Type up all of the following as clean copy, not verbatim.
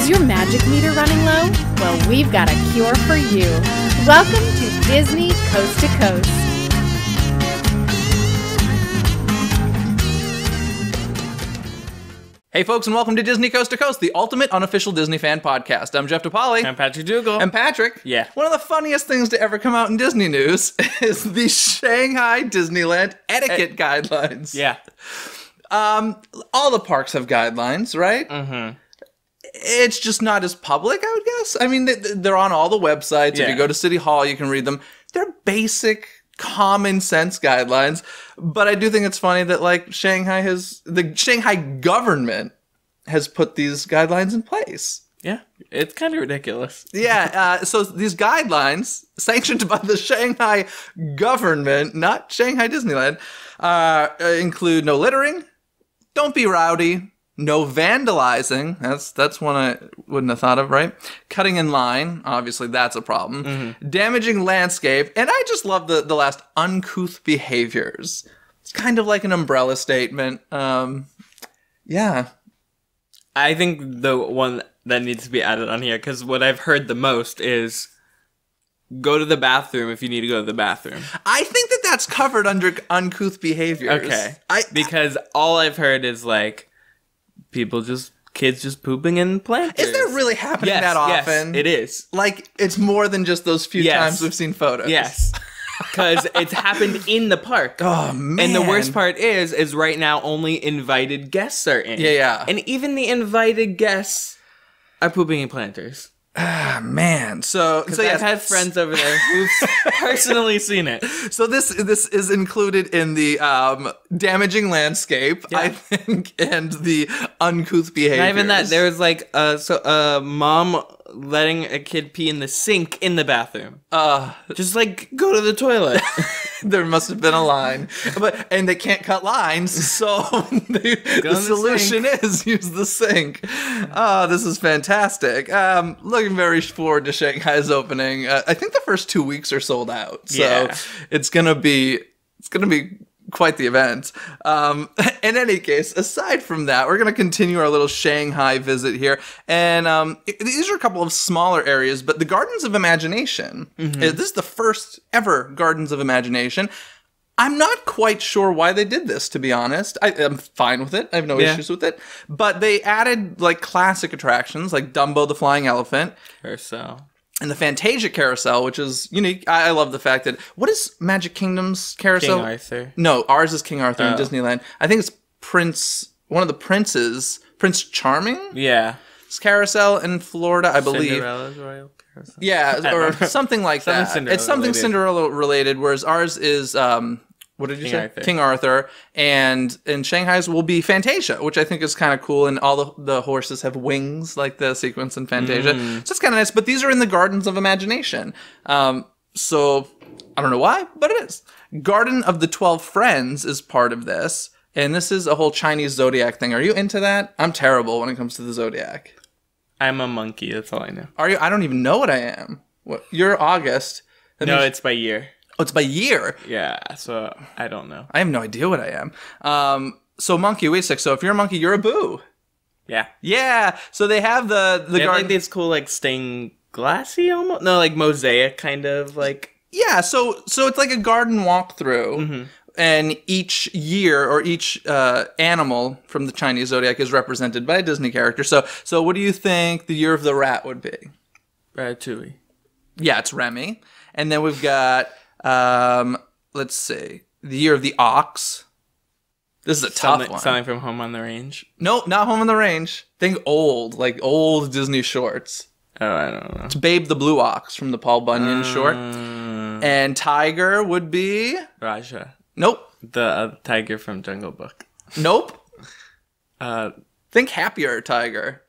Is your magic meter running low? Well, we've got a cure for you. Welcome to Disney Coast to Coast. Hey folks, and welcome to Disney Coast to Coast, the ultimate unofficial Disney fan podcast. I'm Jeff DePaoli. I'm Patrick Dougal. And Patrick. Yeah. One of the funniest things to ever come out in Disney news is the Shanghai Disneyland etiquette guidelines. Yeah. All the parks have guidelines, right? Mm-hmm. It's just not as public, I would guess. I mean, they're on all the websites. Yeah. If you go to City Hall, you can read them. They're basic, common sense guidelines. But I do think it's funny that, like, the Shanghai government has put these guidelines in place. Yeah. It's kind of ridiculous. Yeah. So these guidelines, sanctioned by the Shanghai government, not Shanghai Disneyland, include no littering, don't be rowdy, no vandalizing. That's one I wouldn't have thought of, right? Cutting in line, obviously that's a problem. Mm-hmm. Damaging landscape, and I just love the last, uncouth behaviors. It's kind of like an umbrella statement. Yeah. I think the one that needs to be added on here, because what I've heard the most is go to the bathroom if you need to go to the bathroom. I think that's covered under uncouth behaviors. Okay. Because all I've heard is like kids just pooping in planters. Is that really happening that often? Yes, it is. Like, it's more than just those few times we've seen photos. Yes. Because it's happened in the park. Oh, man. And the worst part is right now only invited guests are in. Yeah. And even the invited guests are pooping in planters. Ah, man. So I've had friends over there who've personally seen it. So this is included in the damaging landscape, yeah. I think, and the uncouth behaviors. Not even that. There was like a mom letting a kid pee in the sink in the bathroom. Just like go to the toilet. There must have been a line, and they can't cut lines, so the solution is use the sink. This is fantastic. Looking very forward to Shanghai's opening. I think the first 2 weeks are sold out, so it's gonna be quite the event. In any case, aside from that, we're going to continue our little Shanghai visit here. And these are a couple of smaller areas, but the Gardens of Imagination, this is the first ever Gardens of Imagination. I'm not quite sure why they did this, to be honest. I'm fine with it. I have no issues with it. But they added, like, classic attractions, like Dumbo the Flying Elephant. And the Fantasia Carousel, which is unique. I love the fact that... What is Magic Kingdom's carousel? King Arthur. No, ours is King Arthur in Disneyland. I think it's one of the princes, Prince Charming? Yeah. It's carousel in Florida, I believe. Cinderella's Royal Carousel. Yeah, or something like that. It's something Cinderella related, whereas ours is... what did you say? Arthur. King Arthur. And in Shanghai's will be Fantasia, which I think is kind of cool. And all the horses have wings, like the sequence in Fantasia. So it's kind of nice. But these are in the Gardens of Imagination. So I don't know why, but it is. Garden of the 12 Friends is part of this. And this is a whole Chinese zodiac thing. Are you into that? I'm terrible when it comes to the zodiac. I'm a monkey. That's all I know. Are you? I don't even know what I am. You're August. No, it's by year. Oh, it's by year. Yeah, so I don't know. I have no idea what I am. So monkey, wait a sec. So if you're a monkey, you're a boo. Yeah. Yeah. So they have the they have garden. like these cool like stained glassy almost. No, like mosaic kind of like. Yeah. So it's like a garden walkthrough, and each year or each animal from the Chinese zodiac is represented by a Disney character. So what do you think the year of the rat would be? Ratatouille. Yeah, it's Remy, and then we've got. Let's see. The year of the ox. This is a tough one. Something from Home on the Range? Nope, not Home on the Range. Think old, like old Disney shorts. Oh, I don't know. It's Babe the Blue Ox from the Paul Bunyan short. And tiger would be... Raja. Nope. The tiger from Jungle Book. Nope. Think happier tiger.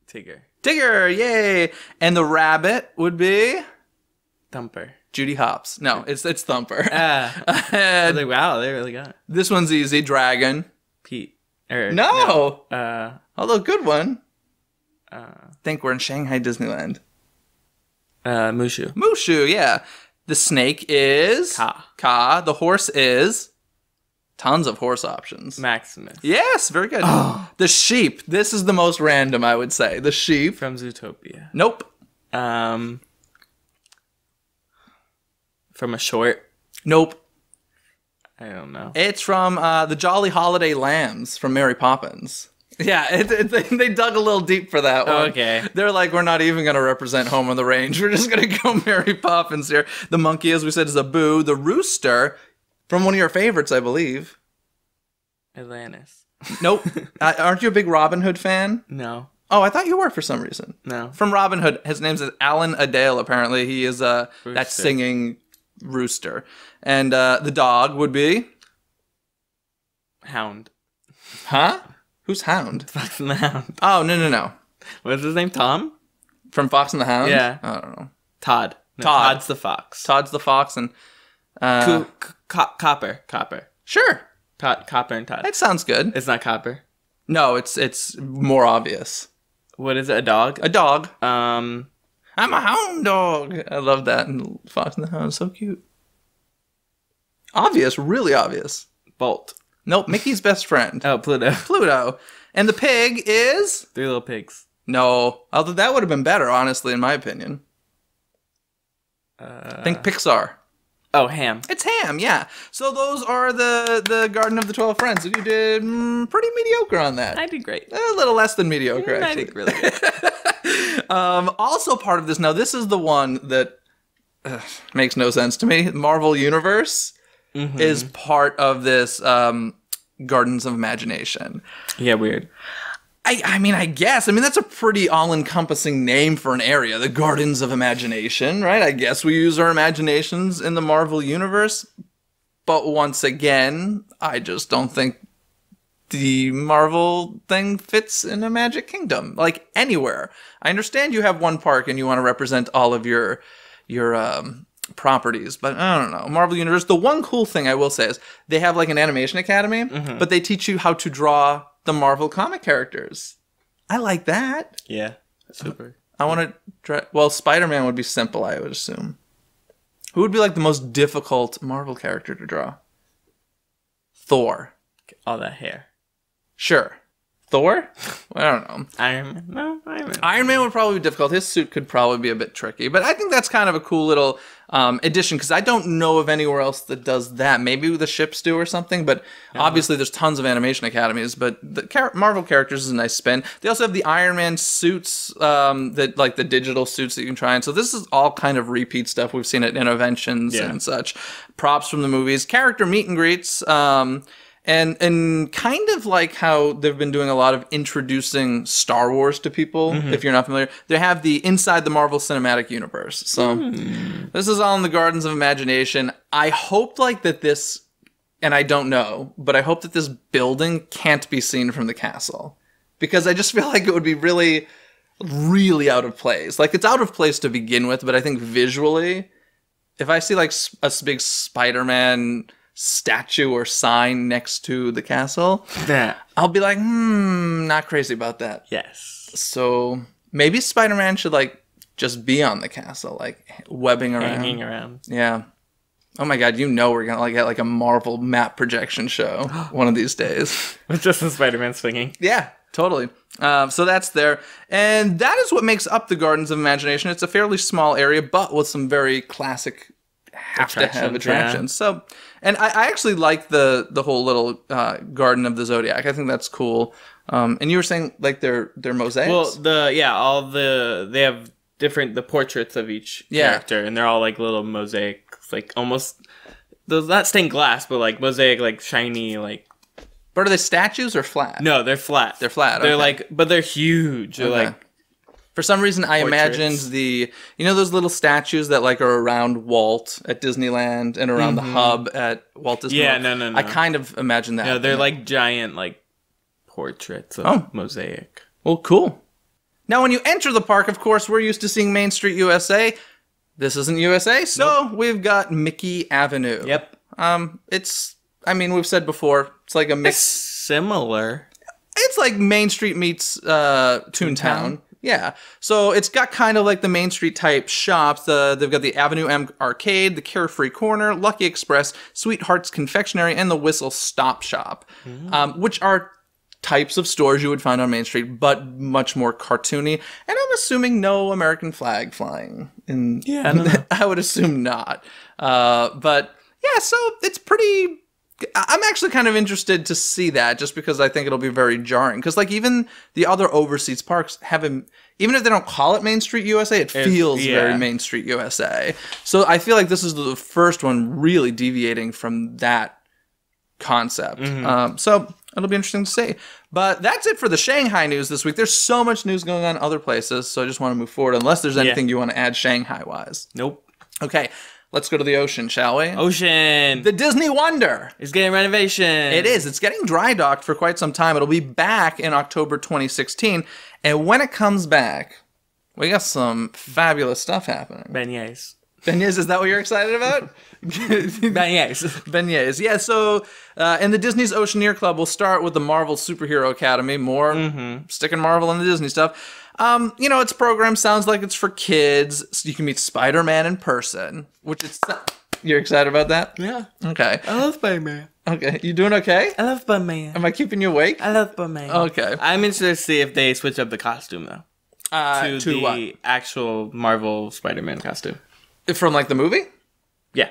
Tigger, yay. And the rabbit would be... Thumper. Judy Hopps. No, it's Thumper. I was like, wow, they really got it. This one's easy. Dragon. Pete. No. Although good one. Think we're in Shanghai Disneyland. Mushu. Mushu, yeah. The snake is... Ka. Ka. The horse is... Tons of horse options. Maximus. Yes, very good. The sheep. This is the most random, I would say. The sheep. From Zootopia. Nope. From a short. Nope. I don't know. It's from the Jolly Holiday Lambs from Mary Poppins. Yeah, they dug a little deep for that one. Okay. They're like, we're not even going to represent Home on the Range. We're just going to go Mary Poppins here. The monkey, as we said, is a boo. The rooster, from one of your favorites, I believe. Atlantis. Nope. Aren't you a big Robin Hood fan? No. Oh, I thought you were for some reason. No. From Robin Hood. His name's Alan Adale, apparently. He is that singing rooster. And the dog would be? Hound. Huh? Who's Hound? Fox and the Hound. Oh, no. What's his name? Tom? From Fox and the Hound? Yeah. I don't know. Todd. No, Todd. Todd's the fox. Todd's the fox and... Copper. Sure. Copper and Todd. That sounds good. It's not Copper. No, it's more obvious. What is it? A dog? A dog. Um, I'm a hound dog. I love that. And Fox and the Hound is so cute. Obvious. Really obvious. Bolt. Nope. Mickey's best friend. Oh, Pluto. Pluto. And the pig is... 3 Little Pigs. No. Although that would have been better, honestly, in my opinion. Think Pixar. Oh, Ham. It's Ham, yeah. So those are the Garden of the 12 Friends. You did pretty mediocre on that. I did great. A little less than mediocre, I actually. did really good. Also part of this, now this is the one that makes no sense to me. Marvel Universe is part of this Gardens of Imagination. Yeah, weird. I mean, I guess. I mean, that's a pretty all-encompassing name for an area. The Gardens of Imagination, right? I guess we use our imaginations in the Marvel Universe. But once again, I just don't think the Marvel thing fits in a Magic Kingdom. Like, anywhere. I understand you have one park and you want to represent all of your properties, but I don't know. Marvel Universe, the one cool thing I will say is they have like an animation academy, but they teach you how to draw the Marvel comic characters. I like that. Yeah, super. I want to try. Well, Spider-Man would be simple, I would assume. Who would be like the most difficult Marvel character to draw? Thor. All that hair. Sure. Thor? I don't know. Iron Man? No, Iron Man. Iron Man would probably be difficult. His suit could probably be a bit tricky. But I think that's kind of a cool little addition, because I don't know of anywhere else that does that. Maybe the ships do or something, but obviously there's tons of animation academies. But the Marvel characters is a nice spin. They also have the Iron Man suits, that like the digital suits that you can try. And so this is all kind of repeat stuff. We've seen at Interventions and such. Props from the movies. Character meet and greets. And kind of like how they've been doing a lot of introducing Star Wars to people, if you're not familiar, they have the Inside the Marvel Cinematic Universe. So this is all in the Gardens of Imagination. I hope like that this, and I don't know, but I hope that this building can't be seen from the castle. Because I just feel like it would be really, really out of place. Like it's out of place to begin with, but I think visually, if I see like a big Spider-Man statue or sign next to the castle, I'll be like, not crazy about that. Yes. So maybe Spider-Man should like just be on the castle, like webbing around. Hanging around. Yeah. Oh my god, you know we're gonna like get like a Marvel map projection show one of these days. With just the Spider-Man swinging. Yeah, totally. So that's there. And that is what makes up the Gardens of Imagination. It's a fairly small area, but with some very classic have-to-have attractions. Yeah. So, and I actually like the whole little Garden of the Zodiac. I think that's cool. And you were saying like they're mosaics? Well, they have the portraits of each character, and they're all like little mosaics, like almost those not stained glass, but like mosaic, like shiny, like. But are they statues or flat? No, they're flat. They're flat. They're okay. but they're huge. They're okay. like. For some reason, I portraits. imagined those little statues that like are around Walt at Disneyland and around the hub at Walt Disney World. Yeah, no. I kind of imagine that. No, they're like giant, like portraits of mosaic. Well, cool. Now, when you enter the park, of course, we're used to seeing Main Street USA. This isn't USA, so we've got Mickey Avenue. Yep. We've said before, it's like a mix. Similar. It's like Main Street meets Toontown. Yeah. So it's got kind of like the Main Street type shops. They've got the Avenue M Arcade, the Carefree Corner, Lucky Express, Sweetheart's Confectionery, and the Whistle Stop Shop, which are types of stores you would find on Main Street, but much more cartoony. And I'm assuming no American flag flying. Yeah, I don't know. I would assume not. But yeah, so it's pretty... I'm actually kind of interested to see that, just because I think it'll be very jarring. Because like even the other overseas parks even if they don't call it Main Street USA, it feels very Main Street USA. So I feel like this is the first one really deviating from that concept. So it'll be interesting to see. But that's it for the Shanghai news this week. There's so much news going on in other places, so I just want to move forward. Unless there's anything you want to add Shanghai-wise. Nope. Okay. Let's go to the ocean, shall we? Ocean. The Disney Wonder. It's getting renovation. It is. It's getting dry docked for quite some time. It'll be back in October 2016. And when it comes back, we got some fabulous stuff happening. Beignets. Beignets, is that what you're excited about? Beignets. Beignets. Yeah, so in the Disney's Oceaneer Club, we'll start with the Marvel Superhero Academy. More sticking Marvel and the Disney stuff. You know, its program sounds like it's for kids. So you can meet Spider-Man in person, which it's... You're excited about that? Yeah. Okay. I love Spider-Man. Okay. You doing okay? I love Spider-Man. Am I keeping you awake? I love Spider-Man. Okay. I'm interested to see if they switch up the costume, though. To the what? actual Marvel Spider-Man costume. From, like, the movie? Yeah.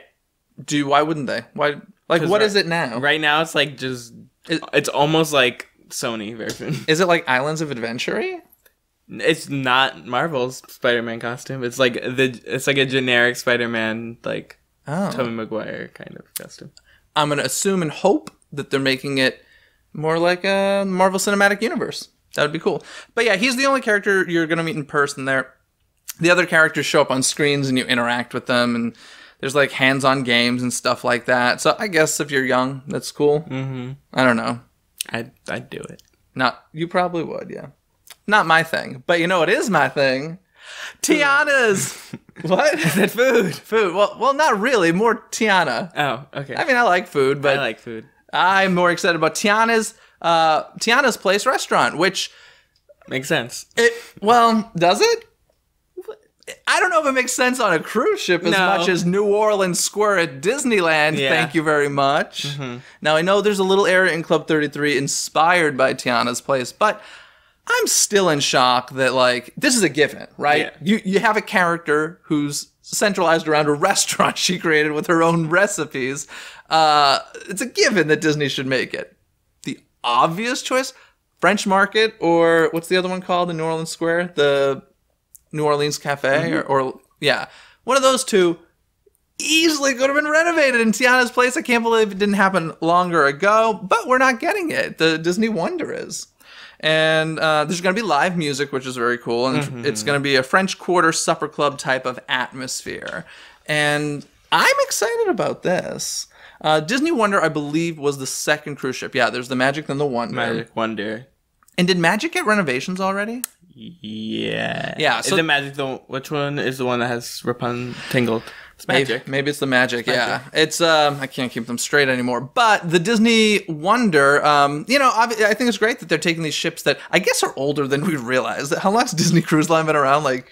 Why wouldn't they? Why? Like, what is it now? Right now, it's like just... It's almost like Sony version. Is it like Islands of Adventure-y? It's not Marvel's Spider-Man costume. It's like a generic Spider-Man, like Tobey Maguire kind of costume. I'm gonna assume and hope that they're making it more like a Marvel Cinematic Universe. That would be cool. But yeah, he's the only character you're gonna meet in person there. The other characters show up on screens and you interact with them, and there's like hands-on games and stuff like that. So I guess if you're young, that's cool. I don't know. I'd do it. You probably would, yeah. Not my thing, but you know what is my thing? Tiana's. What? I said food. Food. Well, not really. More Tiana. Oh, okay. I mean, I like food, but I like food. I'm more excited about Tiana's Place restaurant, which makes sense. Does it? I don't know if it makes sense on a cruise ship as much as New Orleans Square at Disneyland. Yeah. Thank you very much. Now, I know there's a little area in Club 33 inspired by Tiana's Place, but I'm still in shock that, like, this is a given, right? Yeah. You have a character who's centralized around a restaurant she created with her own recipes. It's a given that Disney should make it. The obvious choice, French Market, or what's the other one called in New Orleans Square? The New Orleans Cafe, or one of those two easily could have been renovated in Tiana's Place. I can't believe it didn't happen longer ago, but we're not getting it. The Disney Wonder is. And there's going to be live music, which is very cool. And it's going to be a French Quarter supper club type of atmosphere. And I'm excited about this. Disney Wonder, I believe, was the second cruise ship. Yeah, there's the Magic, then the Wonder. Magic Wonder. And did Magic get renovations already? Yeah. Yeah. So is the Magic which one is the one that has Rapunzel? It's Magic. Maybe it's the Magic, yeah. It's, I can't keep them straight anymore. But the Disney Wonder, I think it's great that they're taking these ships that I guess are older than we realize. How long's Disney Cruise Line been around? Like,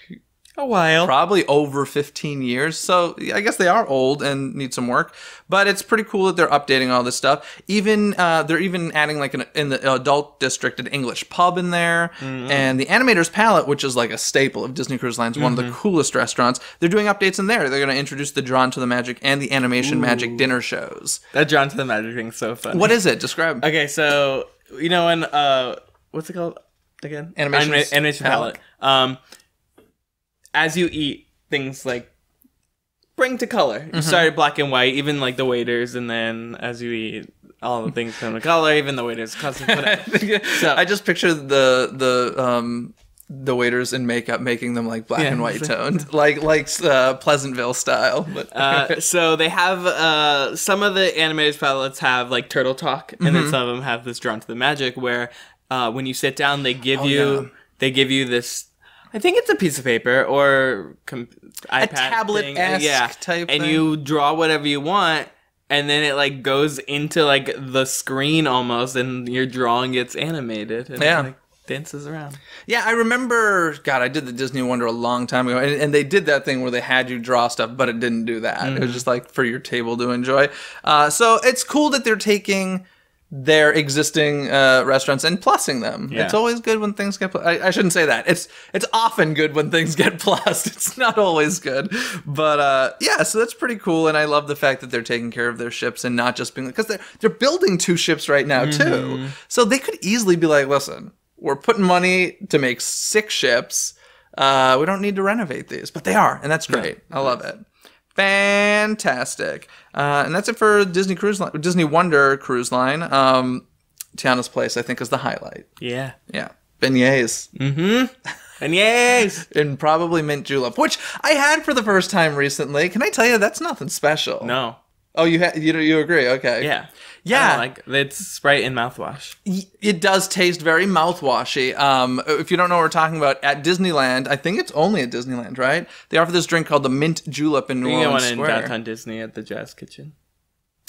a while. Probably over 15 years. So I guess they are old and need some work. But it's pretty cool that they're updating all this stuff. They're even adding like in the adult district an English pub in there. And the Animator's Palette, which is like a staple of Disney Cruise Lines, one of the coolest restaurants. They're doing updates in there. They're going to introduce the Drawn to the Magic and the Animation Magic dinner shows. That Drawn to the Magic thing's so funny. What is it? Describe. Okay, so you know when what's it called again? Animation Palette. As you eat, things like bring to color. You started black and white, even like the waiters, and then as you eat, all the things come to color, even the waiters custom. So I just picture the waiters in makeup making them like black and white toned, like Pleasantville style. But so they have some of the Animator's palettes have like Turtle Talk, and then some of them have this Drawn to the Magic, where when you sit down, they give you this. I think it's a piece of paper or iPad a tablet-esque type thing. And you draw whatever you want, and then it like goes into like the screen almost, and your drawing gets animated. And dances around. Yeah, I remember, God, I did the Disney Wonder a long time ago, and they did that thing where they had you draw stuff, but it didn't do that. It was just like for your table to enjoy. So it's cool that they're taking their existing restaurants and plussing them. Yeah. It's always good when things get I shouldn't say that. It's often good when things get plussed. It's not always good. But yeah, so that's pretty cool, and I love the fact that they're taking care of their ships and not just being, because they're building 2 ships right now too. So they could easily be like, listen, we're putting money to make 6 ships. We don't need to renovate these, but they are, and that's great. I love it. Fantastic. And that's it for Disney Cruise Line, Disney Wonder Cruise Line. Tiana's Place, I think, is the highlight. Yeah. Yeah. Beignets. Beignets. And probably mint julep, which I had for the first time recently. Can I tell you, that's nothing special. No. Oh, you agree? Okay. Yeah. Yeah. Like, it's Sprite and mouthwash. It does taste very mouthwashy. If you don't know what we're talking about, at Disneyland, I think it's only at Disneyland, right? They offer this drink called the mint julep in New Orleans Square. You get one in downtown Disney at the Jazz Kitchen.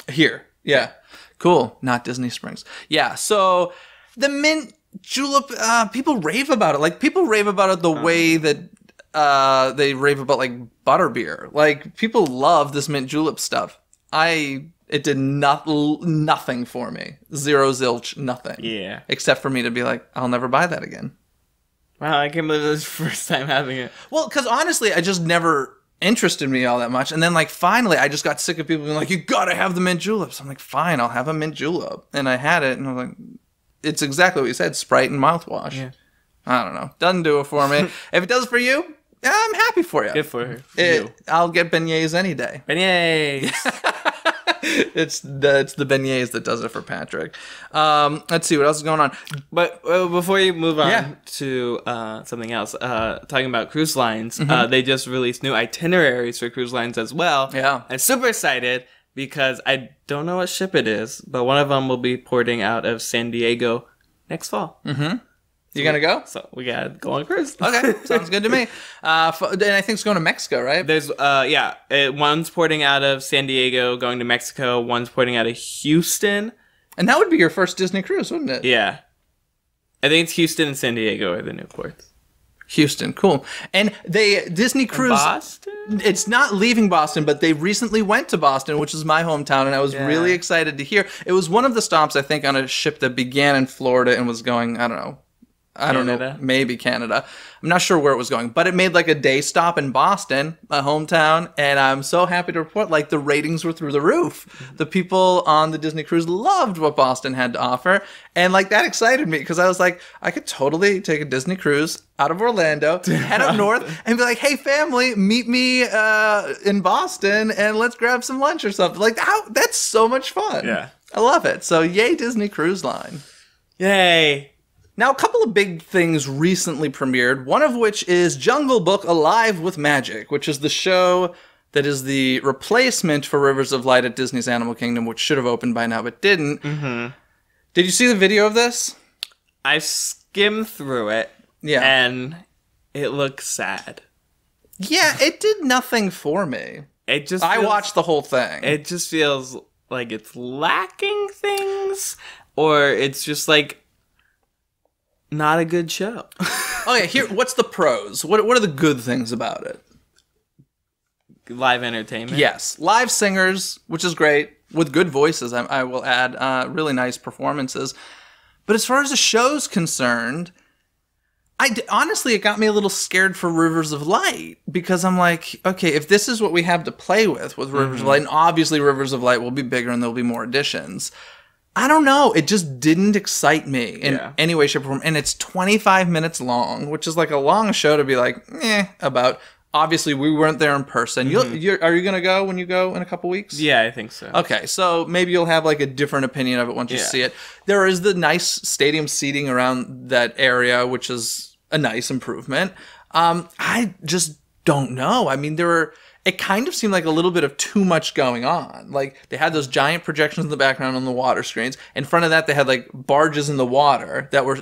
Here. Yeah. Cool. Not Disney Springs. Yeah. So the mint julep, people rave about it. Like, people rave about it the way that they rave about, like, butterbeer. Like, people love this mint julep stuff. It did nothing for me. Zero, zilch, nothing. Yeah. Except for me to be like, I'll never buy that again. Wow, I can't believe this is the first time having it. Well, because honestly, I just never interested me all that much. And then, like, finally, I just got sick of people being like, you gotta have the mint juleps. I'm like, fine, I'll have a mint julep. And I had it, and I was like, it's exactly what you said, Sprite and mouthwash. Yeah. I don't know. Doesn't do it for me. If it does for you, I'm happy for you. Good for you. I'll get beignets any day. Beignets. It's the beignets that does it for Patrick. Let's see what else is going on. But before you move on to something else, talking about cruise lines, they just released new itineraries for cruise lines as well. Yeah. I'm super excited because I don't know what ship it is, but one of them will be porting out of San Diego next fall. You gonna go? So we gotta go on a cruise. Okay, sounds good to me. And I think it's going to Mexico, right? There's one's porting out of San Diego, going to Mexico. One's porting out of Houston. And that would be your first Disney cruise, wouldn't it? Yeah, I think it's Houston and San Diego are the new ports. Houston, cool. And Disney cruise. Boston? It's not leaving Boston, but they recently went to Boston, which is my hometown, and I was really excited to hear. It was one of the stops, I think, on a ship that began in Florida and was going, I don't know, maybe Canada. I'm not sure where it was going, but it made like a day stop in Boston, my hometown, and I'm so happy to report, like, the ratings were through the roof. The people on the Disney cruise loved what Boston had to offer, and like that excited me because I was like, I could totally take a Disney cruise out of Orlando, head up north, and be like, hey family, meet me in Boston, and let's grab some lunch or something. Like, that's so much fun. Yeah. I love it. So yay, Disney Cruise Line. Yay. Now, a couple of big things recently premiered, one of which is Jungle Book Alive with Magic, which is the show that is the replacement for Rivers of Light at Disney's Animal Kingdom, which should have opened by now but didn't. Did you see the video of this? I skimmed through it, and it looks sad. Yeah, it did nothing for me. I watched the whole thing. It just feels like it's lacking things, or it's just like not a good show. Okay, here. What's the pros? What are the good things about it? Live entertainment. Yes, live singers, which is great, with good voices. I will add, really nice performances. But as far as the show's concerned, honestly, it got me a little scared for Rivers of Light, because I'm like, okay, if this is what we have to play with Rivers of Light, and obviously Rivers of Light will be bigger and there'll be more additions. I don't know. It just didn't excite me in any way, shape, or form. And it's 25 minutes long, which is like a long show to be like, about. Obviously, we weren't there in person. Are you going to go when you go in a couple weeks? Yeah, I think so. Okay, so maybe you'll have like a different opinion of it once you see it. There is the nice stadium seating around that area, which is a nice improvement. I just don't know. I mean, it kind of seemed like a little bit of too much going on. Like, they had those giant projections in the background on the water screens. In front of that, they had like barges in the water that were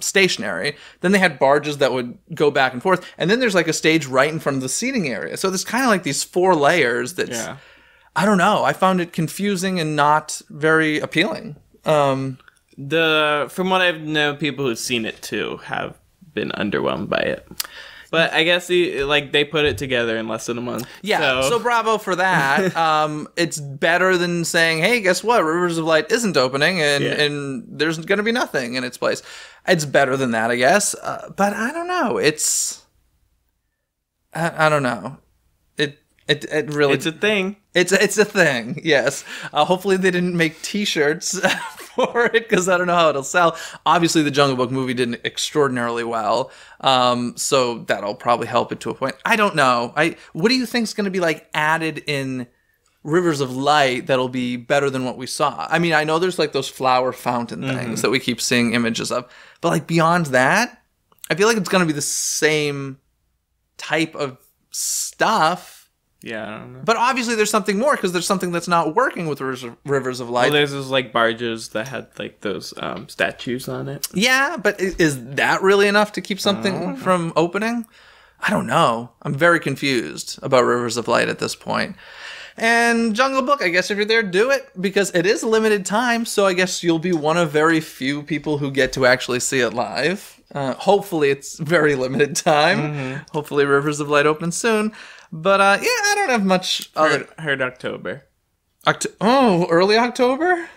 stationary. Then they had barges that would go back and forth. And then there's like a stage right in front of the seating area. So there's kind of like these 4 layers I don't know. I found it confusing and not very appealing. From what I've known, people who've seen it too have been underwhelmed by it. But I guess they put it together in less than a month. Yeah, so bravo for that. It's better than saying, hey, guess what? Rivers of Light isn't opening and there's going to be nothing in its place. It's better than that, I guess. But I don't know. I don't know. It really... It's a thing. It's a thing, yes. Hopefully they didn't make T-shirts for it, because I don't know how it'll sell. Obviously, the Jungle Book movie did extraordinarily well, so that'll probably help it to a point. I don't know. What do you think is going to be like added in Rivers of Light that'll be better than what we saw? I mean, I know there's like those flower fountain things that we keep seeing images of, but like beyond that, I feel like it's going to be the same type of stuff. Yeah, I don't know. But obviously there's something more, because there's something that's not working with Rivers of Light. Well, there's those like barges that had like those statues on it. Yeah, but is that really enough to keep something from opening? I don't know. I'm very confused about Rivers of Light at this point. And Jungle Book, I guess if you're there, do it, because it is limited time, so I guess you'll be one of very few people who get to actually see it live. Hopefully it's very limited time. Hopefully Rivers of Light opens soon. But, yeah, I don't have much other... Heard October. Early October?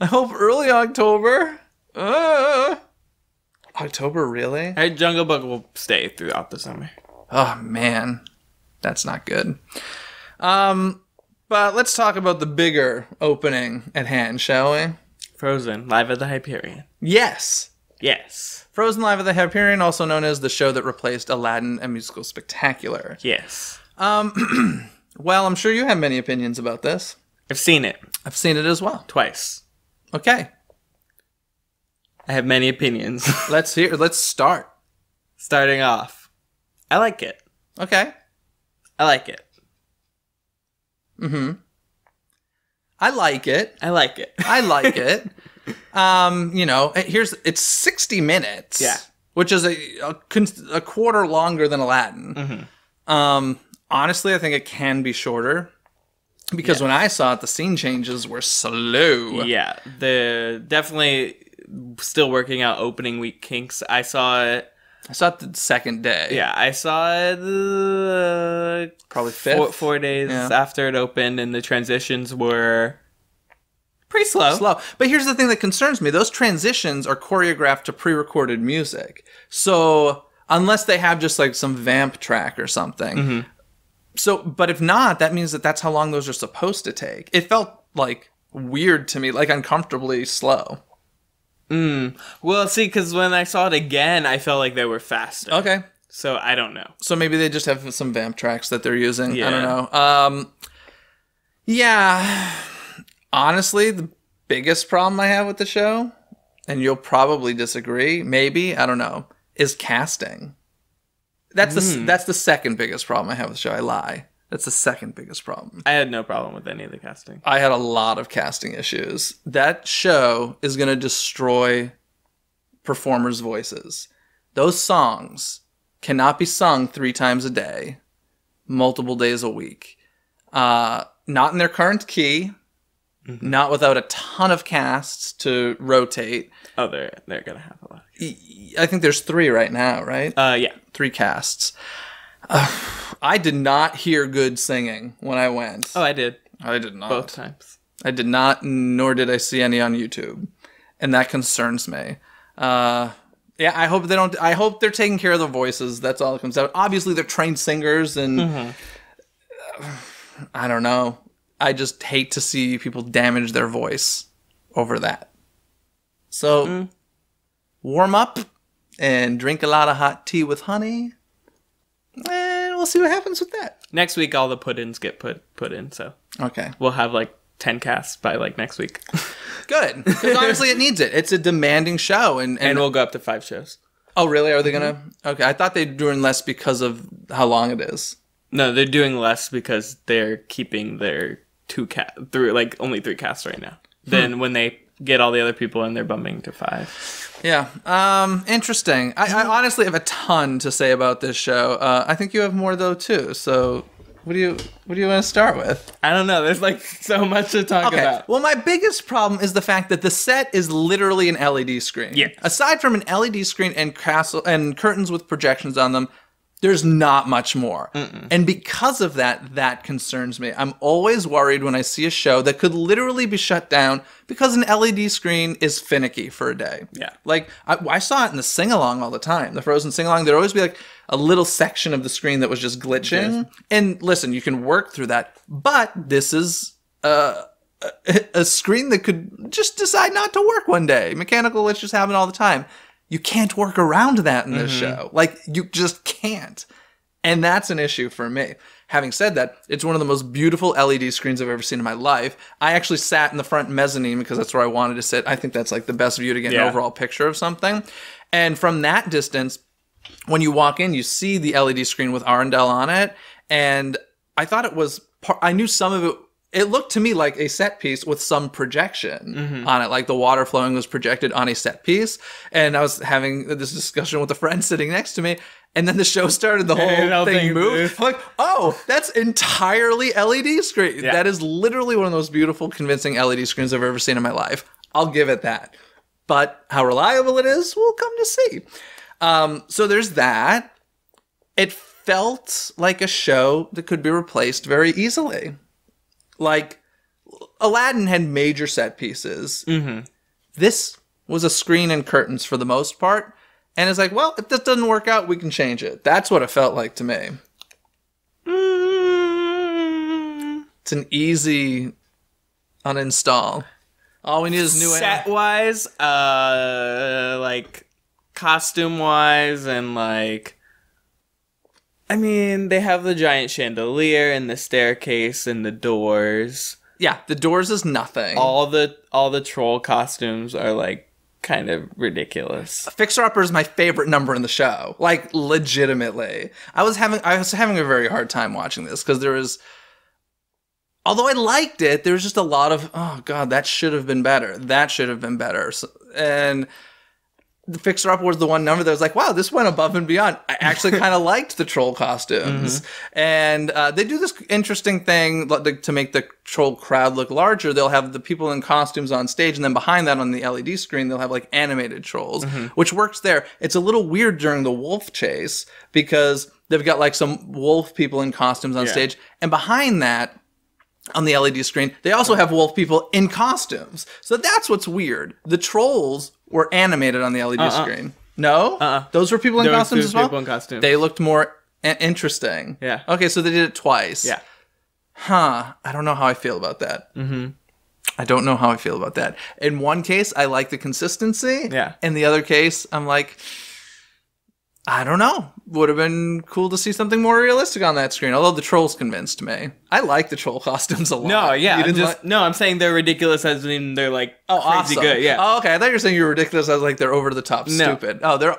I hope early October. October, really? Heard Jungle Book will stay throughout the summer. Oh, man. That's not good. But let's talk about the bigger opening at hand, shall we? Frozen, live at the Hyperion. Yes. Yes. Frozen Live at the Hyperion, also known as the show that replaced Aladdin, a musical spectacular. Yes. Well, I'm sure you have many opinions about this. I've seen it. I've seen it as well. Twice. Okay. I have many opinions. Let's start. Starting off, I like it. Okay. I like it. I like it. I like it. I like it. It's 60 minutes. Yeah. Which is a quarter longer than Aladdin. Honestly, I think it can be shorter, because when I saw it, the scene changes were slow. Yeah, they're definitely still working out opening week kinks. I saw it the second day. Yeah, I saw it probably fifth. 4 days after it opened, and the transitions were pretty slow. But here's the thing that concerns me. Those transitions are choreographed to pre-recorded music. So unless they have just like some vamp track or something. But if not, that means that's how long those are supposed to take. It felt like weird to me, like uncomfortably slow. Well, see, because when I saw it again, I felt like they were faster. Okay. So I don't know. So maybe they just have some vamp tracks that they're using. Yeah. I don't know. Yeah. Honestly, the biggest problem I have with the show, and you'll probably disagree, maybe, I don't know, is casting. That's the second biggest problem I have with the show. I lie. That's the second biggest problem. I had no problem with any of the casting. I had a lot of casting issues. That show is going to destroy performers' voices. Those songs cannot be sung 3 times a day, multiple days a week. Not in their current key. Not without a ton of casts to rotate. Oh, they're going to have a lot. I think there's 3 right now, right? Yeah. 3 casts. I did not hear good singing when I went. Oh, I did. I did not. Both times. I did not, nor did I see any on YouTube. And that concerns me. I hope they don't. I hope they're taking care of the voices. That's all that comes out. Obviously, they're trained singers, and I don't know. I just hate to see people damage their voice over that. So, warm up and drink a lot of hot tea with honey, and we'll see what happens with that. Next week, all the put-ins get put in, so okay, we'll have like 10 casts by like next week. Good, because honestly, it needs it. It's a demanding show, and we'll go up to 5 shows. Oh, really? Are they gonna? Okay, I thought they're doing less because of how long it is. No, they're doing less because they're keeping their only 3 casts right now. Then when they get all the other people in, they're bumping to 5. Yeah. Interesting. I honestly have a ton to say about this show. I think you have more though too. So What do you want to start with? I don't know. There's like so much to talk about. Well, my biggest problem is the fact that the set is literally an LED screen. Yeah. Aside from an LED screen and curtains with projections on them, there's not much more. And because of that, that concerns me. I'm always worried when I see a show that could literally be shut down because an LED screen is finicky for a day. Yeah. Like, I saw it in the sing-along all the time. The Frozen sing-along, there'd always be like a little section of the screen that was just glitching. Yes. And listen, you can work through that. But this is a screen that could just decide not to work one day. Mechanical glitches happen all the time. You can't work around that in this show. Like, you just can't. And that's an issue for me. Having said that, it's one of the most beautiful LED screens I've ever seen in my life. I actually sat in the front mezzanine because that's where I wanted to sit. I think that's like the best view to get an overall picture of something. And from that distance, when you walk in, you see the LED screen with Arendelle on it. And I thought it was, I knew some of it. It looked to me like a set piece with some projection on it, like the water flowing was projected on a set piece. And I was having this discussion with a friend sitting next to me, and then the show started, the whole thing moved. I'm like, oh, that's entirely LED screen. Yeah. That is literally one of the most beautiful, convincing LED screens I've ever seen in my life. I'll give it that. But how reliable it is, we'll come to see. So there's that. It felt like a show that could be replaced very easily. Like, Aladdin had major set pieces. This was a screen and curtains for the most part. And it's like, well, if this doesn't work out, we can change it. That's what it felt like to me. It's an easy uninstall. All we need is new set-wise, like, costume-wise, and, like... I mean, they have the giant chandelier and the staircase and the doors. Yeah, the doors is nothing. All the troll costumes are like kind of ridiculous. Fixer Upper is my favorite number in the show. Like, legitimately. I was having a very hard time watching this because there was, although I liked it, there was just a lot of, oh god, that should have been better. That should have been better. And the Fixer Upper was the one number that was like, wow, this went above and beyond. I actually kind of liked the troll costumes. And they do this interesting thing to make the troll crowd look larger. They'll have the people in costumes on stage, and then behind that on the LED screen, they'll have like animated trolls, which works there. It's a little weird during the wolf chase because they've got like some wolf people in costumes on stage. And behind that, on the LED screen, they also have wolf people in costumes. So that's what's weird. The trolls were animated on the LED screen. No? Those were people in costumes as well? People in costumes. They looked more interesting. Yeah. Okay, so they did it twice. Yeah. Huh. I don't know how I feel about that. I don't know how I feel about that. In one case, I like the consistency. Yeah. In the other case, I'm like, I don't know. Would have been cool to see something more realistic on that screen. Although the trolls convinced me. I like the troll costumes a lot. No, yeah. I'm saying they're ridiculous as in they're like crazy awesome. Good. Yeah. Oh, okay. I thought you were saying you were ridiculous as like they're over the top stupid. Oh, they're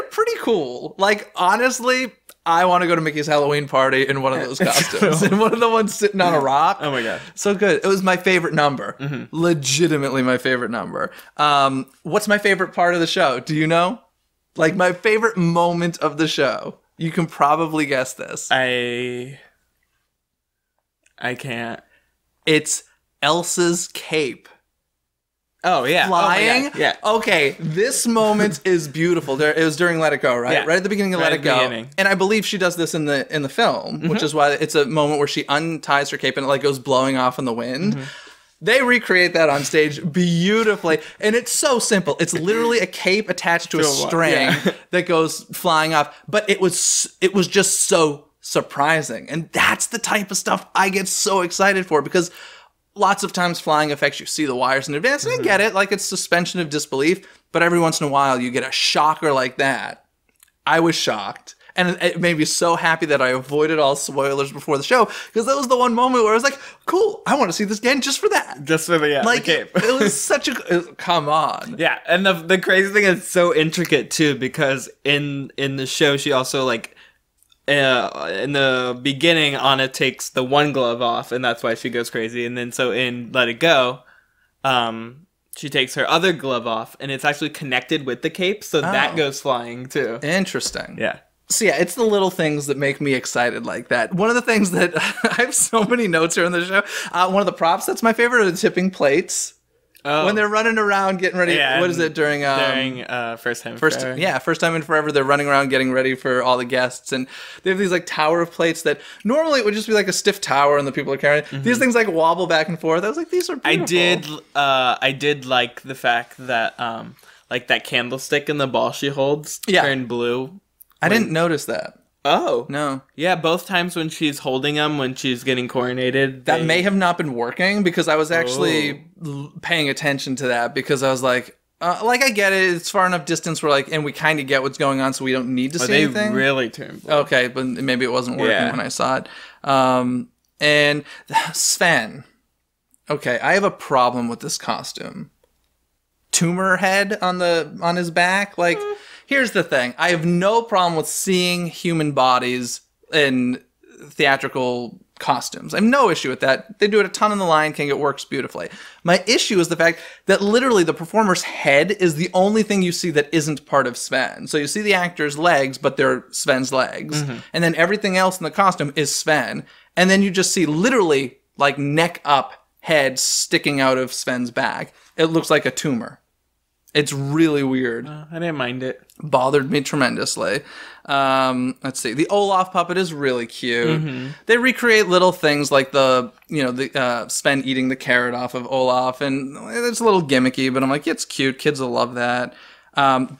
pretty cool. Like, honestly, I want to go to Mickey's Halloween party in one of those costumes. And one of the ones sitting on a rock. Oh my god. So good. It was my favorite number. Legitimately my favorite number. What's my favorite part of the show? Do you know? Like, my favorite moment of the show. You can probably guess this. I can't. It's Elsa's cape. Oh, yeah. Flying? Oh, yeah. Okay, this moment is beautiful. It was during Let It Go, right? Yeah. Right at the beginning of Let It Go. And I believe she does this in the film, which is why it's a moment where she unties her cape and it like goes blowing off in the wind. They recreate that on stage beautifully, and it's so simple. It's literally a cape attached to a string that goes flying off, but it was just so surprising, and that's the type of stuff I get so excited for, because lots of times flying effects, you see the wires in advance, and I get it, like it's suspension of disbelief, but every once in a while you get a shocker like that. I was shocked. And it made me so happy that I avoided all spoilers before the show, because that was the one moment where I was like, cool, I want to see this again just for that. Just for the cape. It was such a... Come on. Yeah, and the crazy thing is so intricate, too, because in the show, she also, like, in the beginning, Anna takes the one glove off, and that's why she goes crazy. And then so in Let It Go, she takes her other glove off, and it's actually connected with the cape, so that goes flying, too. Interesting. Yeah. So yeah, it's the little things that make me excited like that. One of the things that I have so many notes here in the show. One of the props that's my favorite are the tipping plates. Oh. When they're running around getting ready. Yeah, what is it during First Time in Forever? Yeah, First Time in Forever. They're running around getting ready for all the guests, and they have these like tower of plates that normally it would just be like a stiff tower and the people are carrying it. These things like wobble back and forth. I was like, these are beautiful. I did like the fact that like that candlestick in the ball she holds turned blue. I didn't notice that. Oh. No. Yeah, both times when she's holding them, when she's getting coronated. That may have not been working because I was actually paying attention to that because I was like I get it. It's far enough distance where and we kind of get what's going on so we don't need to see anything. They really turned blue. Okay, but maybe it wasn't working when I saw it. And Sven. Okay, I have a problem with this costume. Tumor head on his back, Here's the thing. I have no problem with seeing human bodies in theatrical costumes. I have no issue with that. They do it a ton in The Lion King. It works beautifully. My issue is the fact that literally the performer's head is the only thing you see that isn't part of Sven. So you see the actor's legs, but they're Sven's legs. And then everything else in the costume is Sven. And then you just see literally neck up head sticking out of Sven's back. It looks like a tumor. It's really weird. I didn't mind it. Bothered me tremendously. Let's see. The Olaf puppet is really cute. They recreate little things like the Sven eating the carrot off of Olaf, and it's a little gimmicky, but I'm like, it's cute. Kids will love that.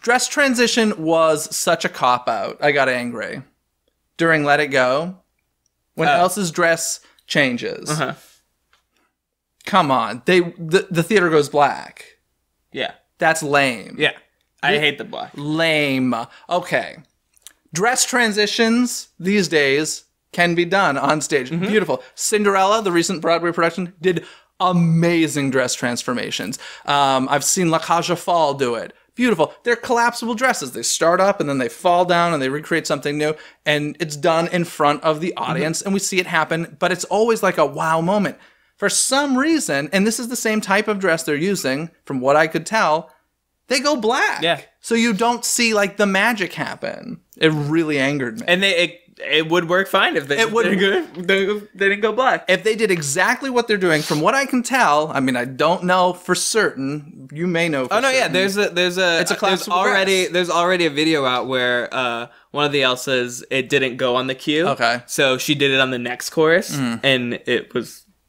Dress transition was such a cop-out. I got angry. During Let It Go, when Elsa's dress changes. Come on. The theater goes black. Yeah. That's lame. Yeah. I hate the black. Lame. Okay. Dress transitions these days can be done on stage. Beautiful. Cinderella, the recent Broadway production, did amazing dress transformations. I've seen La Cage aux Folles do it. Beautiful. They're collapsible dresses. They start up and then they fall down and they recreate something new. And it's done in front of the audience and we see it happen. But it's always like a wow moment. For some reason, and this is the same type of dress they're using, from what I could tell, they go black. Yeah. So you don't see the magic happen. It really angered me. And it would work fine if they didn't go black. If they did exactly what they're doing, from what I can tell, I mean, I don't know for certain. You may know. For certain. There's already a video out where one of the Elsas, it didn't go on the cue. Okay. So she did it on the next chorus, and it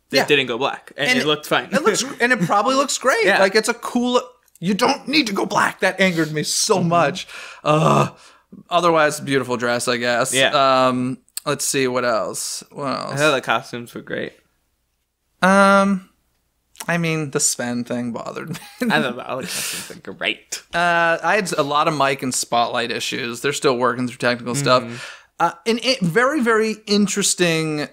didn't go black, and it looked fine. And it probably looks great. Yeah. It's a cool. You don't need to go black. That angered me so much. Otherwise, beautiful dress, I guess. Yeah. Let's see what else. I thought the costumes were great. I mean, the Sven thing bothered me. I thought all the costumes were great. I had a lot of mic and spotlight issues. They're still working through technical stuff. An very, very interesting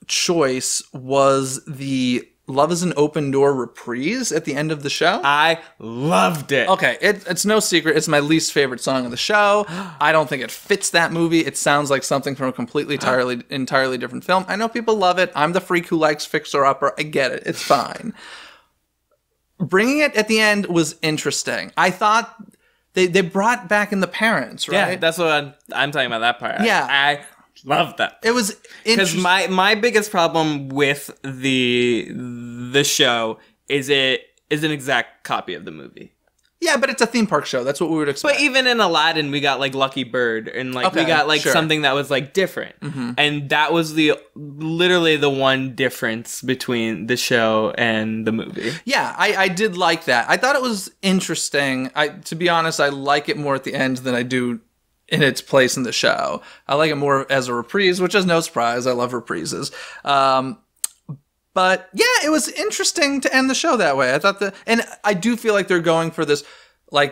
choice was the Love is an Open Door reprise at the end of the show. I loved it. Okay, it's no secret. It's my least favorite song of the show. I don't think it fits that movie. It sounds like something from a completely, entirely different film. I know people love it. I'm the freak who likes Fixer Upper. I get it. It's fine. Bringing it at the end was interesting. I thought they brought back in the parents, right? Yeah, that's what I'm talking about, that part. Yeah. I love that. It was because my biggest problem with the show is it is an exact copy of the movie. Yeah, but it's a theme park show. That's what we would expect. But even in Aladdin, we got Lucky Bird, and we got something that was different, and that was literally the one difference between the show and the movie. Yeah, I did like that. I thought it was interesting. To be honest, I like it more at the end than I do in its place in the show. I like it more as a reprise, which is no surprise. I love reprises. But yeah, it was interesting to end the show that way. I thought and I do feel like they're going for this,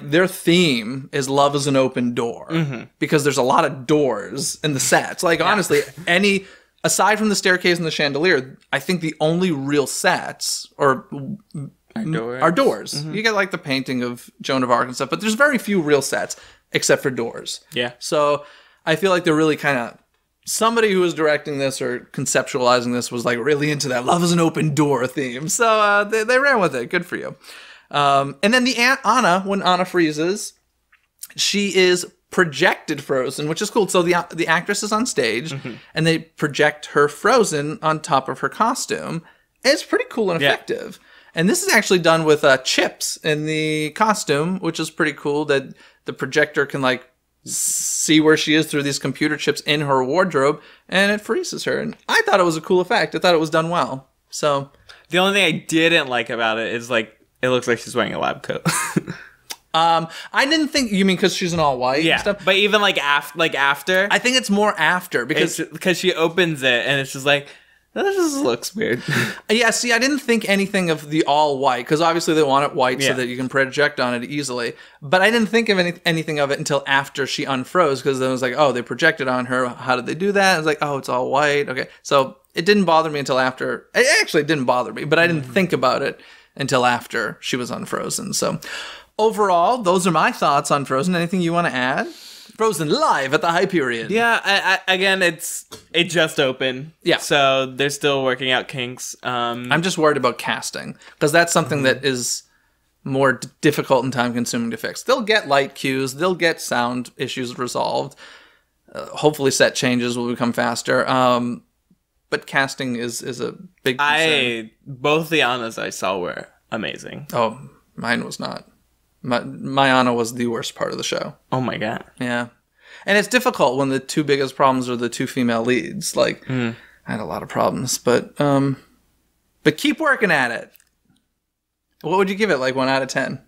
their theme is Love is an Open Door, because there's a lot of doors in the sets. Honestly, aside from the staircase and the chandelier, I think the only real sets are doors. You get the painting of Joan of Arc and stuff, but there's very few real sets except for doors. Yeah. So I feel like they're really kind of, somebody who was directing this or conceptualizing this was really into that Love is an Open Door theme. So they ran with it. Good for you. And then the Aunt Anna, when Anna freezes, she is projected Frozen, which is cool. So the actress is on stage, and they project her Frozen on top of her costume. And it's pretty cool and effective. And this is actually done with chips in the costume, which is pretty cool that the projector can like see where she is through these computer chips in her wardrobe, and it freezes her. And I thought it was a cool effect. I thought it was done well. So the only thing I didn't like about it is like it looks like she's wearing a lab coat. I didn't think you mean because she's in all white and stuff. But even like after, I think it's more after because she opens it and it's just like, this just looks weird. Yeah, see, I didn't think anything of the all white because obviously they want it white so that you can project on it easily. But I didn't think of anything of it until after she unfroze because then it was like, oh, they projected on her. How did they do that? I was like, oh, it's all white. Okay, so it didn't bother me until after. It actually didn't bother me, but I didn't think about it until after she was unfrozen. So overall, those are my thoughts on Frozen. Anything you want to add? Frozen live at the Hyperion. Yeah, again, it just opened. Yeah. So they're still working out kinks. I'm just worried about casting because that's something that is more difficult and time-consuming to fix. They'll get light cues. They'll get sound issues resolved. Hopefully set changes will become faster. But casting is a big concern. Both the Annas I saw were amazing. Oh, mine was not. My Anna was the worst part of the show. Oh my god. Yeah. And it's difficult when the two biggest problems are the two female leads. Like, I had a lot of problems, but keep working at it. What would you give it, like 1 out of 10?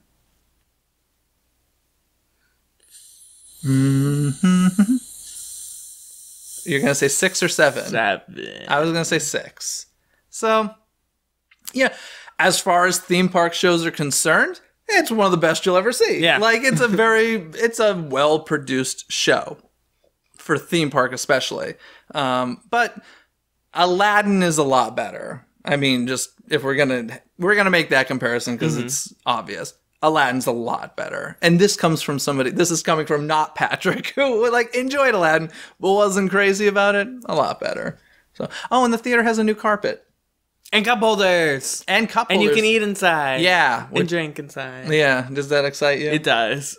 You're going to say 6 or 7? 7. I was going to say 6. So, yeah, as far as theme park shows are concerned, it's one of the best you'll ever see. Yeah. Like, it's a well-produced show. For theme park especially. But Aladdin is a lot better. I mean, just if we're gonna make that comparison because it's obvious. Aladdin's a lot better. And this is coming from not Patrick, who like enjoyed Aladdin, but wasn't crazy about it. A lot better. So and the theater has a new carpet. And cup holders. And cup and holders. You can eat inside. Yeah. And drink inside. Yeah. Does that excite you? It does.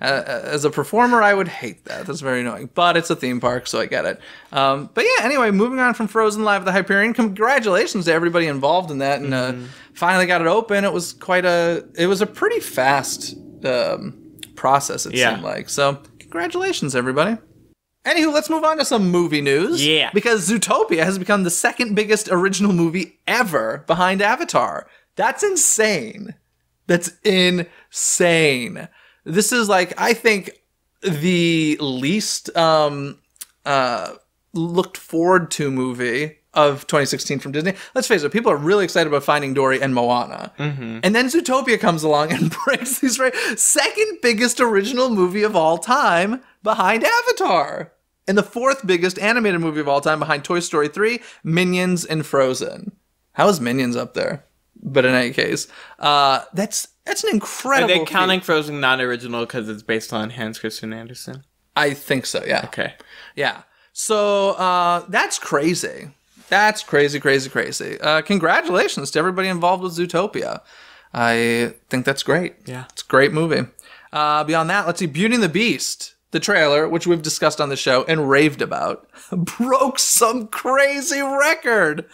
As a performer, I would hate that. That's very annoying. But it's a theme park, so I get it. But yeah, anyway, moving on from Frozen Live at the Hyperion. Congratulations to everybody involved in that. And finally got it open. It was a pretty fast process, it seemed like. So congratulations, everybody. Anywho, let's move on to some movie news. Yeah. Because Zootopia has become the second biggest original movie ever behind Avatar. That's insane. That's insane. This is like, I think, the least looked forward to movie of 2016 from Disney. Let's face it, people are really excited about Finding Dory and Moana. And then Zootopia comes along and breaks these second biggest original movie of all time behind Avatar. And the fourth biggest animated movie of all time behind Toy Story 3, Minions, and Frozen. How is Minions up there? But in any case, that's an incredible Are they counting Frozen non-original because it's based on Hans Christian Andersen? I think so, yeah. Okay. Yeah. So that's crazy. That's crazy, crazy, crazy. Congratulations to everybody involved with Zootopia. I think that's great. Yeah. It's a great movie. Beyond that, let's see. Beauty and the Beast. The trailer, which we've discussed on the show and raved about, broke some crazy record.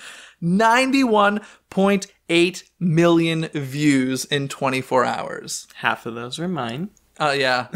91.8 million views in 24 hours. Half of those were mine. Yeah,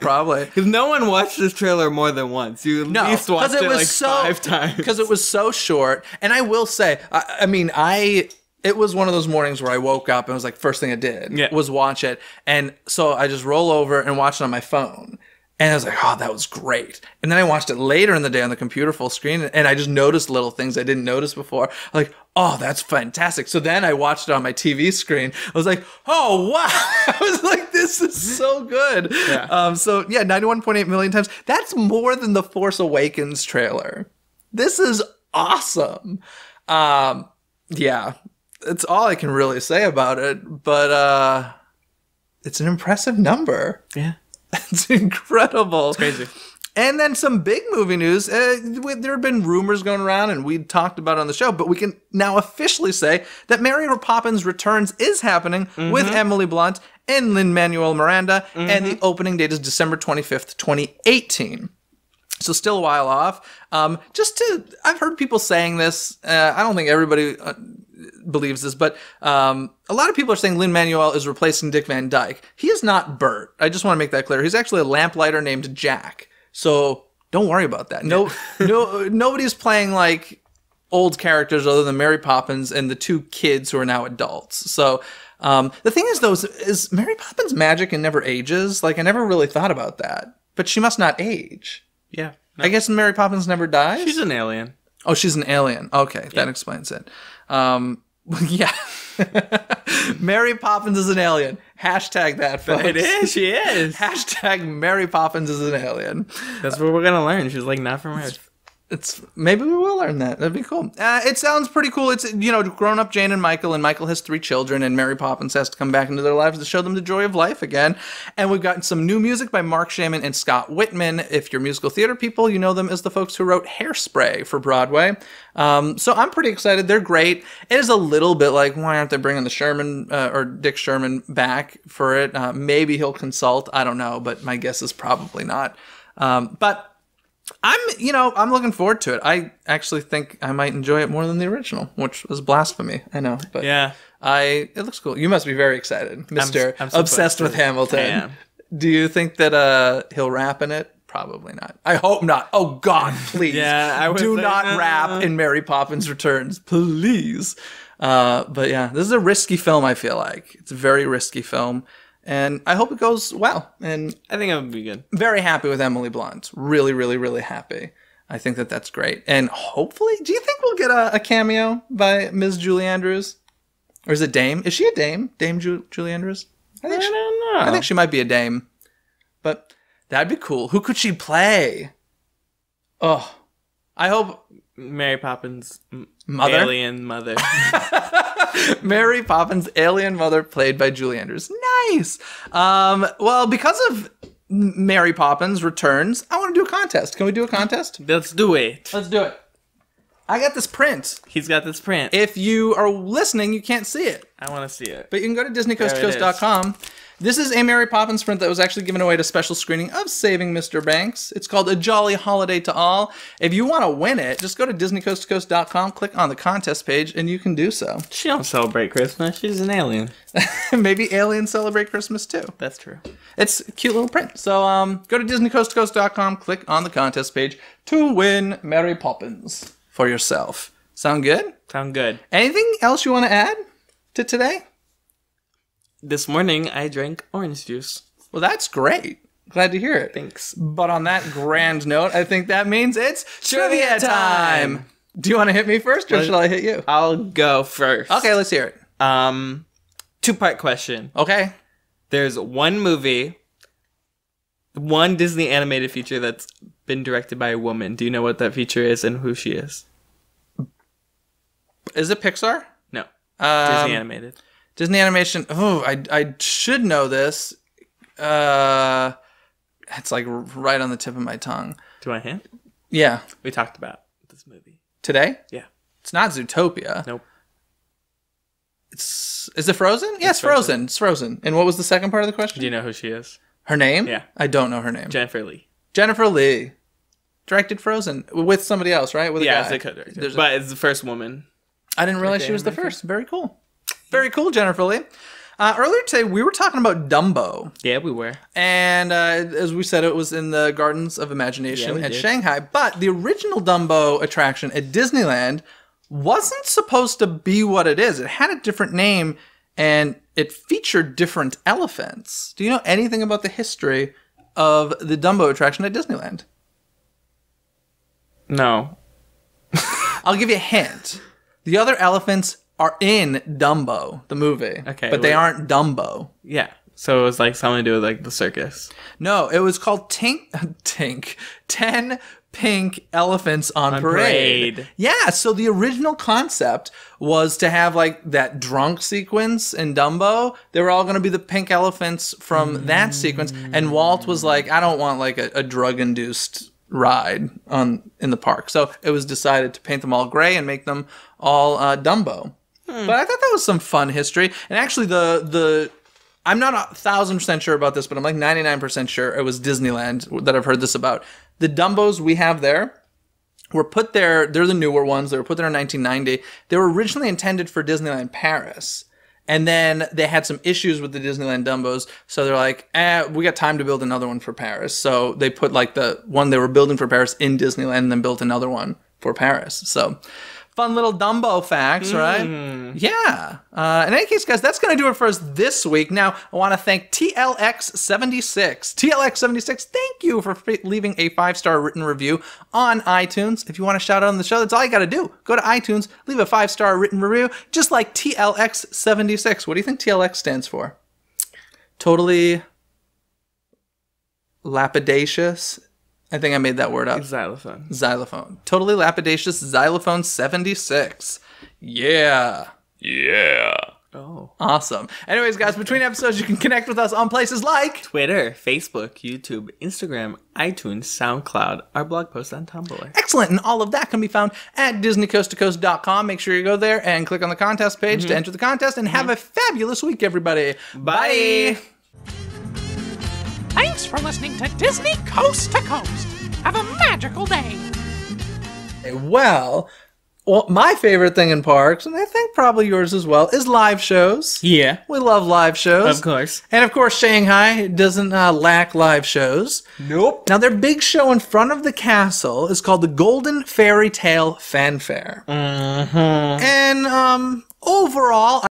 probably. Because no one watched this trailer more than once. You at least watched it like 5 times. Because it was so short. And I will say, it was one of those mornings where I woke up and it was like, first thing I did was watch it. And so I just roll over and watch it on my phone. And I was like, oh, that was great. And then I watched it later in the day on the computer full screen, and I just noticed little things I didn't notice before. Like, oh, that's fantastic. So then I watched it on my TV screen. I was like, oh, wow. I was like, this is so good. Yeah. 91.8 million times. That's more than the Force Awakens trailer. This is awesome. Yeah, that's all I can really say about it. But it's an impressive number. Yeah. It's incredible. It's crazy. And then some big movie news. There have been rumors going around, and we talked about it on the show, but we can now officially say that Mary Poppins Returns is happening with Emily Blunt and Lin-Manuel Miranda, and the opening date is December 25th, 2018. So still a while off. I've heard people saying this. I don't think everybody believes this, but a lot of people are saying Lin-Manuel is replacing Dick Van Dyke. He is not Bert. I just want to make that clear. He's actually a lamplighter named Jack. So don't worry about that. Nobody's playing like old characters other than Mary Poppins and the two kids who are now adults. So the thing is, though, is Mary Poppins magic and never ages? Like, I never really thought about that. But she must not age. Yeah. No. I guess Mary Poppins never dies? She's an alien. Oh, she's an alien. Okay, that explains it. Yeah. Mary Poppins is an alien. Hashtag that, folks. It is. She is. Hashtag Mary Poppins is an alien. That's what we're going to learn. She's like not from Earth. Maybe we will learn that. That'd be cool. It sounds pretty cool. It's, grown up Jane and Michael has 3 children, and Mary Poppins has to come back into their lives to show them the joy of life again. And we've gotten some new music by Mark Shaman and Scott Whitman. If you're musical theater people, you know them as the folks who wrote Hairspray for Broadway. So I'm pretty excited. They're great. It is a little bit like, why aren't they bringing the Sherman or Dick Sherman back for it? Maybe he'll consult. I don't know, but my guess is probably not. But I'm looking forward to it. I actually think I might enjoy it more than the original, which was blasphemy. I know, but yeah, it looks cool. You must be very excited, Mr. I'm Obsessed with Hamilton. I am. Do you think that he'll rap in it? Probably not. I hope not. Oh God, please. Do not rap in Mary Poppins Returns, please. But yeah, this is a risky film. I feel like it's a very risky film. And I hope it goes well. And I think it would be good. Very happy with Emily Blunt. Really, really, really happy. I think that that's great. And hopefully, do you think we'll get a cameo by Ms. Julie Andrews? Or is it Dame? Is she a Dame? Dame Julie Andrews? I don't know. I think she might be a Dame. But that'd be cool. Who could she play? Oh, I hope... Mary Poppins' mother? Alien mother. Mary Poppins' alien mother played by Julie Andrews. Nice. Well, because of Mary Poppins Returns, I want to do a contest. Can we do a contest? Let's do it. Let's do it. I got this print. He's got this print. If you are listening, you can't see it. I want to see it. But you can go to DisneyCoastToCoast.com. This is a Mary Poppins print that was actually given away at a special screening of Saving Mr. Banks. It's called A Jolly Holiday to All. If you want to win it, just go to DisneyCoastToCoast.com, click on the contest page, and you can do so. She don't celebrate Christmas. She's an alien. Maybe aliens celebrate Christmas too. That's true. It's a cute little print. So go to DisneyCoastToCoast.com, click on the contest page to win Mary Poppins for yourself. Sound good? Sound good. Anything else you want to add to today? This morning, I drank orange juice. Well, that's great. Glad to hear it. Thanks. But on that grand note, I think that means it's trivia time. Do you want to hit me first, or shall I hit you? I'll go first. Okay, let's hear it. 2-part question. Okay. There's one movie, one Disney animated feature that's been directed by a woman. Do you know what that feature is and who she is? Is it Pixar? No. Disney animated. Disney animation. Oh, I should know this. It's like right on the tip of my tongue. Do you want a hint? Yeah. We talked about this movie. Today? Yeah. It's not Zootopia. Nope. Is it Frozen? Yeah, it's Frozen. It's Frozen. And what was the second part of the question? Do you know who she is? Her name? Yeah. I don't know her name. Jennifer Lee. Jennifer Lee. Directed Frozen. With somebody else, right? With a guy. It's a co-director. But it's the first woman. I didn't realize she was the first. Very cool. Very cool, Jennifer Lee. Earlier today, we were talking about Dumbo. Yeah, we were. And as we said, it was in the Gardens of Imagination at did. Shanghai. But the original Dumbo attraction at Disneyland wasn't supposed to be what it is. It had a different name, and it featured different elephants. Do you know anything about the history of the Dumbo attraction at Disneyland? No. I'll give you a hint. The other elephants are in Dumbo, the movie. Okay. But they aren't Dumbo. Yeah. So it was like something to do with like the circus. No, it was called 10 Pink Elephants on Parade. Yeah, so the original concept was to have like that drunk sequence in Dumbo. They were all going to be the pink elephants from that sequence. And Walt was like, I don't want like a drug-induced ride in the park. So it was decided to paint them all gray and make them all Dumbo. But I thought that was some fun history. And actually I'm not 1,000% sure about this, but I'm like 99% sure it was Disneyland that I've heard this about. The Dumbos we have there were put there, they're the newer ones, they were put there in 1990. They were originally intended for Disneyland Paris. And then they had some issues with the Disneyland Dumbos, so they're like, we got time to build another one for Paris. So they put like the one they were building for Paris in Disneyland and then built another one for Paris. So fun little Dumbo facts, right? Yeah. In any case, guys, that's going to do it for us this week. Now, I want to thank TLX76. TLX76, thank you for leaving a 5-star written review on iTunes. If you want to shout out on the show, that's all you got to do. Go to iTunes, leave a 5-star written review, just like TLX76. What do you think TLX stands for? Totally lapidatious. I think I made that word up. Xylophone. Xylophone. Totally lapidatious xylophone 76. Yeah. Yeah. Oh. Awesome. Anyways, guys, between episodes, you can connect with us on places like Twitter, Facebook, YouTube, Instagram, iTunes, SoundCloud, our blog post on Tumblr. Excellent. And all of that can be found at DisneyCoastToCoast.com. Make sure you go there and click on the contest page to enter the contest. And have a fabulous week, everybody. Bye. Thanks for listening to Disney Coast to Coast. Have a magical day. Well, my favorite thing in parks, and I think probably yours as well, is live shows. Yeah. We love live shows. Of course. And of course, Shanghai doesn't lack live shows. Nope. Now, their big show in front of the castle is called the Golden Fairy Tale Fanfare. And overall,